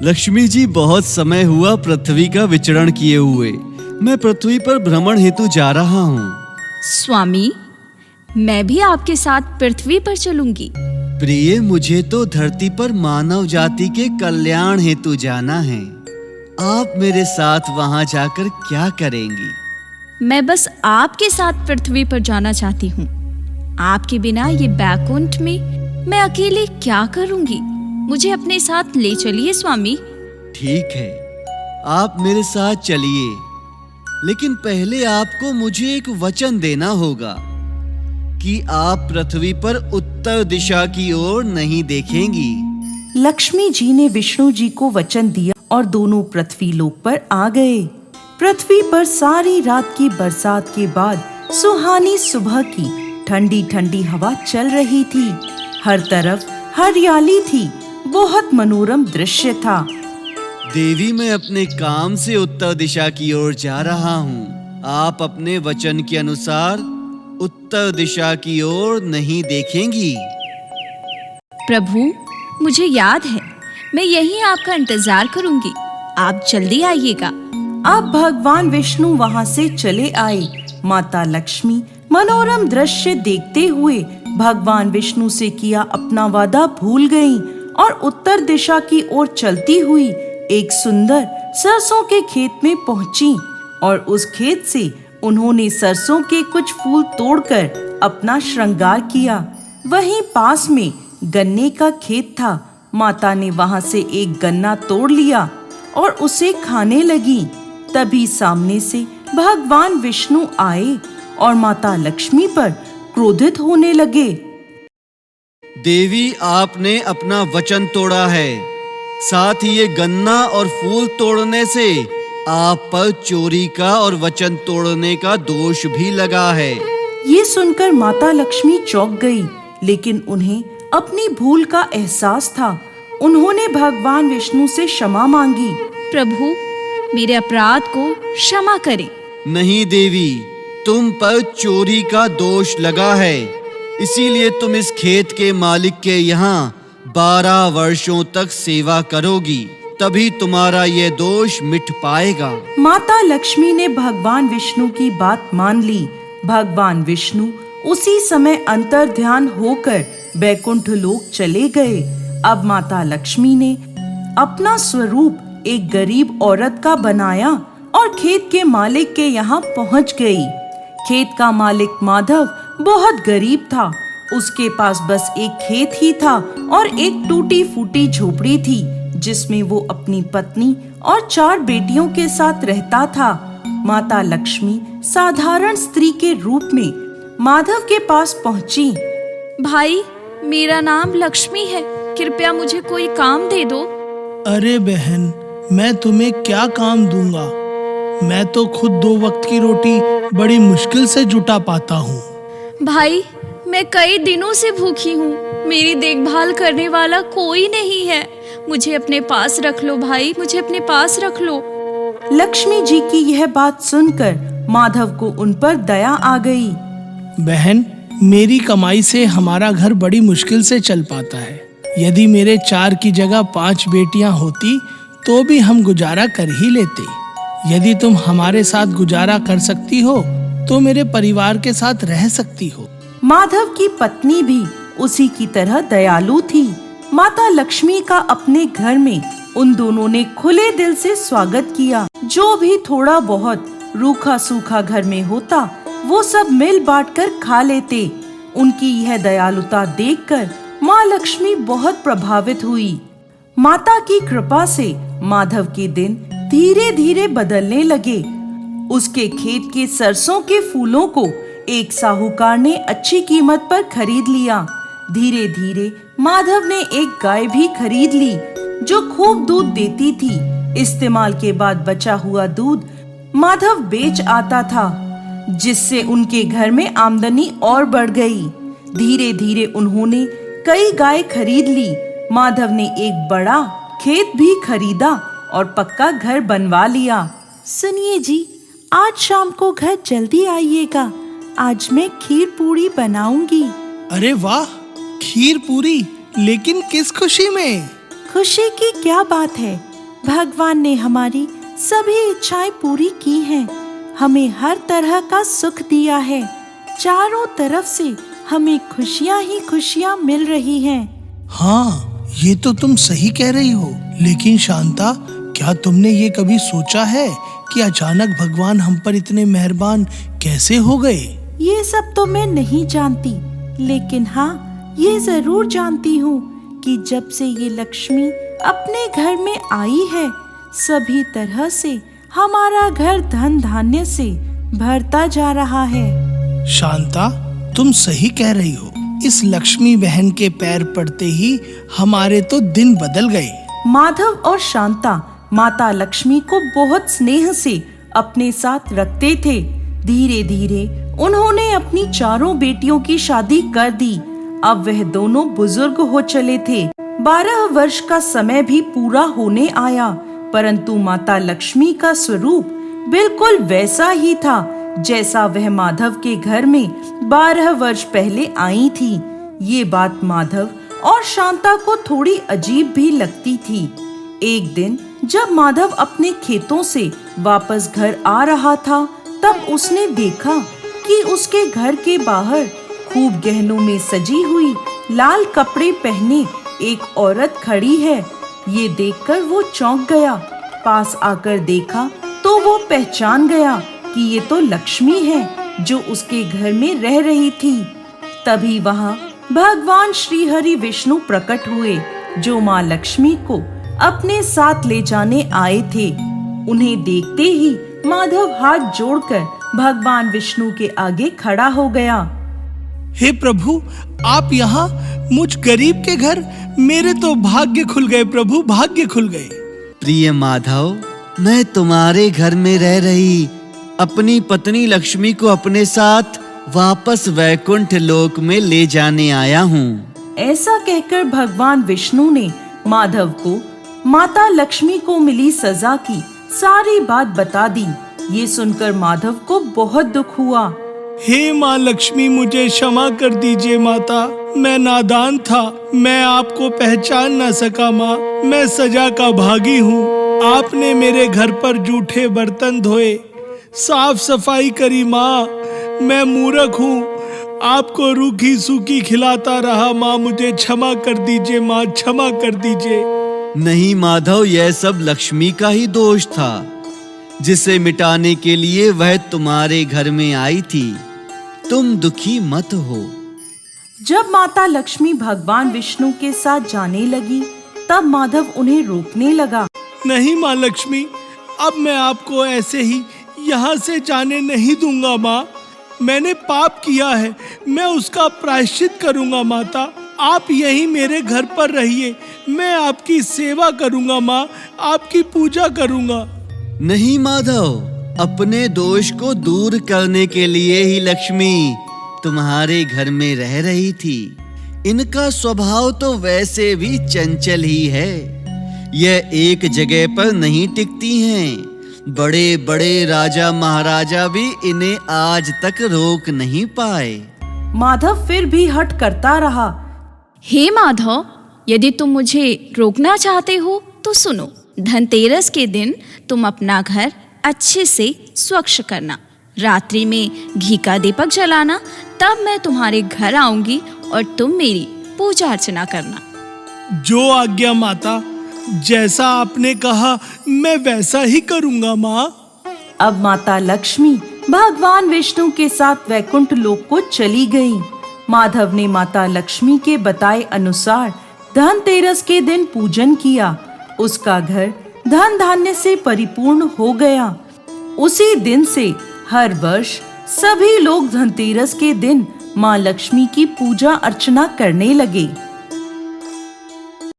लक्ष्मी जी, बहुत समय हुआ पृथ्वी का विचरण किए हुए। मैं पृथ्वी पर भ्रमण हेतु जा रहा हूँ। स्वामी, मैं भी आपके साथ पृथ्वी पर चलूंगी। प्रिय, मुझे तो धरती पर मानव जाति के कल्याण हेतु जाना है। आप मेरे साथ वहाँ जाकर क्या करेंगी? मैं बस आपके साथ पृथ्वी पर जाना चाहती हूँ। आपके बिना ये बैकुंठ में मैं अकेले क्या करूंगी? मुझे अपने साथ ले चलिए स्वामी। ठीक है, आप मेरे साथ चलिए, लेकिन पहले आपको मुझे एक वचन देना होगा कि आप पृथ्वी पर उत्तर दिशा की ओर नहीं देखेंगी। लक्ष्मी जी ने विष्णु जी को वचन दिया और दोनों पृथ्वी लोक पर आ गए। पृथ्वी पर सारी रात की बरसात के बाद सुहानी सुबह की ठंडी ठंडी हवा चल रही थी। हर तरफ हरियाली थी। बहुत मनोरम दृश्य था। देवी, मैं अपने काम से उत्तर दिशा की ओर जा रहा हूँ। आप अपने वचन के अनुसार उत्तर दिशा की ओर नहीं देखेंगी। प्रभु, मुझे याद है, मैं यहीं आपका इंतजार करूंगी। आप जल्दी आइएगा। अब भगवान विष्णु वहां से चले आए। माता लक्ष्मी मनोरम दृश्य देखते हुए भगवान विष्णु से किया अपना वादा भूल गईं और उत्तर दिशा की ओर चलती हुई एक सुंदर सरसों के खेत में पहुंची और उस खेत से उन्होंने सरसों के कुछ फूल तोड़कर अपना श्रृंगार किया। वहीं पास में गन्ने का खेत था। माता ने वहां से एक गन्ना तोड़ लिया और उसे खाने लगी। तभी सामने से भगवान विष्णु आए और माता लक्ष्मी पर क्रोधित होने लगे। देवी, आपने अपना वचन तोड़ा है। साथ ही ये गन्ना और फूल तोड़ने से आप पर चोरी का और वचन तोड़ने का दोष भी लगा है। ये सुनकर माता लक्ष्मी चौंक गई, लेकिन उन्हें अपनी भूल का एहसास था। उन्होंने भगवान विष्णु से क्षमा मांगी। प्रभु, मेरे अपराध को क्षमा करें। नहीं देवी, तुम पर चोरी का दोष लगा है, इसीलिए तुम इस खेत के मालिक के यहाँ 12 वर्षों तक सेवा करोगी, तभी तुम्हारा ये दोष मिट पाएगा। माता लक्ष्मी ने भगवान विष्णु की बात मान ली। भगवान विष्णु उसी समय अंतर्ध्यान होकर बैकुंठ लोक चले गए। अब माता लक्ष्मी ने अपना स्वरूप एक गरीब औरत का बनाया और खेत के मालिक के यहाँ पहुँच गई। खेत का मालिक माधव बहुत गरीब था। उसके पास बस एक खेत ही था और एक टूटी फूटी झोपड़ी थी, जिसमें वो अपनी पत्नी और 4 बेटियों के साथ रहता था। माता लक्ष्मी साधारण स्त्री के रूप में माधव के पास पहुंची। भाई, मेरा नाम लक्ष्मी है, कृपया मुझे कोई काम दे दो। अरे बहन, मैं तुम्हें क्या काम दूंगा? मैं तो खुद 2 वक्त की रोटी बड़ी मुश्किल से जुटा पाता हूँ। भाई, मैं कई दिनों से भूखी हूँ। मेरी देखभाल करने वाला कोई नहीं है। मुझे अपने पास रख लो भाई, मुझे अपने पास रख लो। लक्ष्मी जी की यह बात सुनकर माधव को उन पर दया आ गई। बहन, मेरी कमाई से हमारा घर बड़ी मुश्किल से चल पाता है। यदि मेरे 4 की जगह 5 बेटियां होती तो भी हम गुजारा कर ही लेते। यदि तुम हमारे साथ गुजारा कर सकती हो तो मेरे परिवार के साथ रह सकती हो। माधव की पत्नी भी उसी की तरह दयालु थी। माता लक्ष्मी का अपने घर में उन दोनों ने खुले दिल से स्वागत किया। जो भी थोड़ा बहुत रूखा सूखा घर में होता, वो सब मिल बांट कर खा लेते। उनकी यह दयालुता देखकर माँ लक्ष्मी बहुत प्रभावित हुई। माता की कृपा से माधव के दिन धीरे धीरे बदलने लगे। उसके खेत के सरसों के फूलों को एक साहूकार ने अच्छी कीमत पर खरीद लिया। धीरे धीरे माधव ने एक गाय भी खरीद ली, जो खूब दूध देती थी। इस्तेमाल के बाद बचा हुआ दूध माधव बेच आता था, जिससे उनके घर में आमदनी और बढ़ गई। धीरे धीरे उन्होंने कई गाय खरीद ली। माधव ने एक बड़ा खेत भी खरीदा और पक्का घर बनवा लिया। सुनिए जी, आज शाम को घर जल्दी आइएगा। आज मैं खीर पूरी बनाऊंगी। अरे वाह, खीर पूरी, लेकिन किस खुशी में? खुशी की क्या बात है, भगवान ने हमारी सभी इच्छाएं पूरी की हैं, हमें हर तरह का सुख दिया है। चारों तरफ से हमें खुशियाँ ही खुशियाँ मिल रही हैं। हाँ, ये तो तुम सही कह रही हो, लेकिन शांता, क्या तुमने ये कभी सोचा है कि अचानक भगवान हम पर इतने मेहरबान कैसे हो गए? ये सब तो मैं नहीं जानती, लेकिन हाँ, ये जरूर जानती हूँ कि जब से ये लक्ष्मी अपने घर में आई है, सभी तरह से हमारा घर धन धान्य से भरता जा रहा है। शांता, तुम सही कह रही हो। इस लक्ष्मी बहन के पैर पड़ते ही हमारे तो दिन बदल गए। माधव और शांता माता लक्ष्मी को बहुत स्नेह से अपने साथ रखते थे। धीरे धीरे उन्होंने अपनी चारों बेटियों की शादी कर दी। अब वह दोनों बुजुर्ग हो चले थे। 12 वर्ष का समय भी पूरा होने आया, परंतु माता लक्ष्मी का स्वरूप बिल्कुल वैसा ही था जैसा वह माधव के घर में 12 वर्ष पहले आई थी। ये बात माधव और शांता को थोड़ी अजीब भी लगती थी। एक दिन जब माधव अपने खेतों से वापस घर आ रहा था, तब उसने देखा कि उसके घर के बाहर खूब गहनों में सजी हुई लाल कपड़े पहने एक औरत खड़ी है। ये देखकर वो चौंक गया। पास आकर देखा तो वो पहचान गया कि ये तो लक्ष्मी है जो उसके घर में रह रही थी। तभी वहाँ भगवान श्री हरि विष्णु प्रकट हुए, जो माँ लक्ष्मी को अपने साथ ले जाने आए थे। उन्हें देखते ही माधव हाथ जोड़कर भगवान विष्णु के आगे खड़ा हो गया। हे प्रभु, आप यहाँ मुझ गरीब के घर, मेरे तो भाग्य खुल गए प्रभु, भाग्य खुल गए। प्रिय माधव, मैं तुम्हारे घर में रह रही अपनी पत्नी लक्ष्मी को अपने साथ वापस वैकुंठ लोक में ले जाने आया हूँ। ऐसा कहकर भगवान विष्णु ने माधव को माता लक्ष्मी को मिली सजा की सारी बात बता दी। ये सुनकर माधव को बहुत दुख हुआ। हे माँ लक्ष्मी, मुझे क्षमा कर दीजिए माता, मैं नादान था, मैं आपको पहचान न सका माँ, मैं सजा का भागी हूँ। आपने मेरे घर पर जूठे बर्तन धोए, साफ सफाई करी माँ, मैं मूर्ख हूँ, आपको रूखी सूखी खिलाता रहा माँ, मुझे क्षमा कर दीजिए माँ, क्षमा कर दीजिए। नहीं माधव, यह सब लक्ष्मी का ही दोष था, जिसे मिटाने के लिए वह तुम्हारे घर में आई थी। तुम दुखी मत हो। जब माता लक्ष्मी भगवान विष्णु के साथ जाने लगी, तब माधव उन्हें रोकने लगा। नहीं माँ लक्ष्मी, अब मैं आपको ऐसे ही यहाँ से जाने नहीं दूंगा माँ, मैंने पाप किया है, मैं उसका प्रायश्चित करूंगा माता, आप यहीं मेरे घर पर रहिए, मैं आपकी सेवा करूंगा माँ, आपकी पूजा करूंगा। नहीं माधव, अपने दोष को दूर करने के लिए ही लक्ष्मी तुम्हारे घर में रह रही थी। इनका स्वभाव तो वैसे भी चंचल ही है, यह एक जगह पर नहीं टिकती हैं। बड़े बड़े राजा महाराजा भी इन्हें आज तक रोक नहीं पाए। माधव फिर भी हट करता रहा। हे माधव, यदि तुम मुझे रोकना चाहते हो तो सुनो। धनतेरस के दिन तुम अपना घर अच्छे से स्वच्छ करना, रात्रि में घी का दीपक जलाना, तब मैं तुम्हारे घर आऊंगी और तुम मेरी पूजा अर्चना करना। जो आज्ञा माता, जैसा आपने कहा मैं वैसा ही करूंगा माँ। अब माता लक्ष्मी भगवान विष्णु के साथ वैकुंठ लोक को चली गई। माधव ने माता लक्ष्मी के बताए अनुसार धनतेरस के दिन पूजन किया। उसका घर धन धान्य से परिपूर्ण हो गया। उसी दिन से हर वर्ष सभी लोग धनतेरस के दिन माँ लक्ष्मी की पूजा अर्चना करने लगे।